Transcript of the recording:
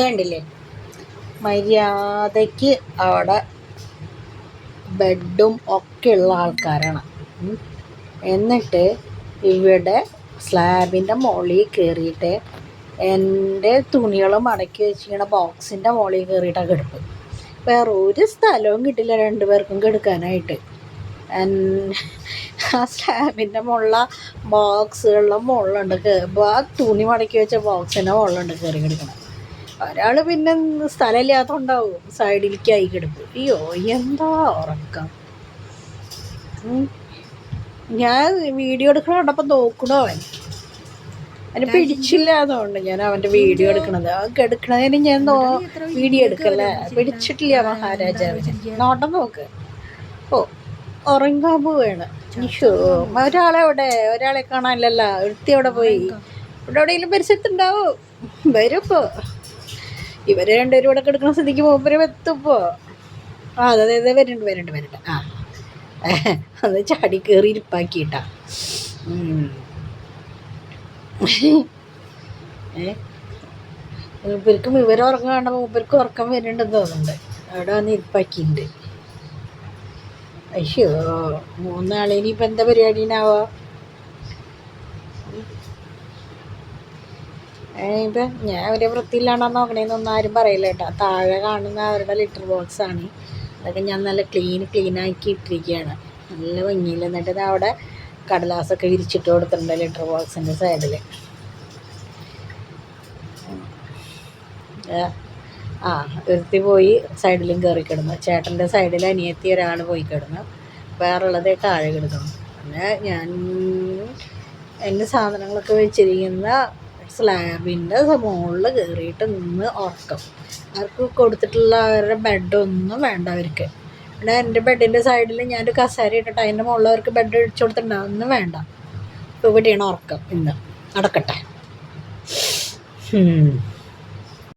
കണ്ടില്ലേ, മര്യാദയ്ക്ക് അവിടെ ബെഡും ഒക്കെ ഉള്ള ആൾക്കാരാണ്. എന്നിട്ട് ഇവിടെ സ്ലാബിൻ്റെ മുകളിൽ കയറിയിട്ട് എൻ്റെ തുണികൾ മടക്കി വെച്ചിരിക്കണ ബോക്സിൻ്റെ മുകളിൽ കയറിയിട്ടാണ് കിടപ്പ്. വേറെ ഒരു സ്ഥലവും കിട്ടില്ല രണ്ടുപേർക്കും കിടക്കാനായിട്ട്. ആ സ്ലാബിൻ്റെ മുകളിൽ ബോക്സുകളുടെ മുകളിലുണ്ട് ആ തുണി മടക്കി വെച്ച ബോക്സിൻ്റെ മുകളിലുണ്ട് കയറി കിടക്കണം. ഒരാൾ പിന്നെ സ്ഥലമില്ലാത്തതുണ്ടാവും സൈഡിലേക്കായി കിടപ്പ്. അയ്യോ എന്താ ഉറക്കം. ഞാൻ വീഡിയോ എടുക്കണ കണ്ടപ്പോൾ നോക്കണോ അവന് പിടിച്ചില്ല അതുകൊണ്ട് ഞാൻ അവൻ്റെ വീഡിയോ എടുക്കണത്. ആ കിടക്കണതിന് ഞാൻ വീഡിയോ എടുക്കല്ലേ, പിടിച്ചിട്ടില്ല മഹാരാജാവിന്. നോട്ടം നോക്ക്. ഓ ഉറങ്ങാൻ പോവുകയാണ്. ഒരാളെ കാണാനില്ലല്ലോ. ഒരുത്തി അവിടെ പോയി. ഇവിടെ എവിടെയെങ്കിലും പരിസരത്തുണ്ടാവും. വരുമ്പോ ഇവരെ രണ്ടുപേരും ഇവിടെ കിടക്കുന്ന സ്ഥിതിക്ക് മൂപ്പര് എത്തുമ്പോൾ അതെ വരുന്നുണ്ട്. ആ അത് ചാടി കയറി ഇരിപ്പാക്കിയിട്ടാ. മൂപ്പർക്കും ഇവരെ ഉറക്കം കാണുമ്പോൾ മൂപ്പർക്ക് ഉറക്കം വരുന്നുണ്ടെന്ന് തോന്നുന്നുണ്ട്. അവിടെ വന്ന് ഇരിപ്പാക്കിയിട്ടുണ്ട്. അയ്യോ മൂന്നാളിനി ഇപ്പം എന്താ പരിപാടിനാവോ? ഇപ്പം ഞാൻ അവരെ വൃത്തിയില്ലാണ്ടാന്ന് നോക്കണേന്നൊന്നും ആരും പറയില്ല കേട്ടോ. താഴെ കാണുന്ന അവരുടെ ലിറ്റർ ബോക്സാണ്. അതൊക്കെ ഞാൻ നല്ല ക്ലീനാക്കി ഇട്ടിരിക്കുകയാണ്, നല്ല ഭംഗിയിൽ. എന്നിട്ട് അവിടെ കടലാസൊക്കെ വിരിച്ചിട്ട് കൊടുത്തിട്ടുണ്ട് ലിറ്റർ ബോക്സിൻ്റെ സൈഡിൽ. ആ ഒരുത്തി പോയി സൈഡിലും കയറി കിടന്നു. ചേട്ടൻ്റെ സൈഡിൽ അനിയത്തി ഒരാൾ പോയി കിടന്നു. വേറുള്ളത് താഴെ കിടക്കണം. പിന്നെ ഞാൻ എൻ്റെ സാധനങ്ങളൊക്കെ വെച്ചിരിക്കുന്ന സ്ലാബിൻ്റെ മുകളിൽ കയറിയിട്ട് നിന്ന് ഉറക്കം. അവർക്ക് കൊടുത്തിട്ടുള്ള അവരുടെ ബെഡൊന്നും വേണ്ട അവർക്ക്. പിന്നെ എൻ്റെ ബെഡിൻ്റെ സൈഡിൽ ഞാനൊരു കസേര ഇട്ടിട്ട് അതിൻ്റെ മുകളിൽ അവർക്ക് ബെഡ് ഇടിച്ചു കൊടുത്തിട്ടുണ്ടാവും. ഒന്നും വേണ്ട. ഇപ്പോൾ ഇവിടെയാണ് ഉറക്കം. ഇന്ന് നടക്കട്ടെ.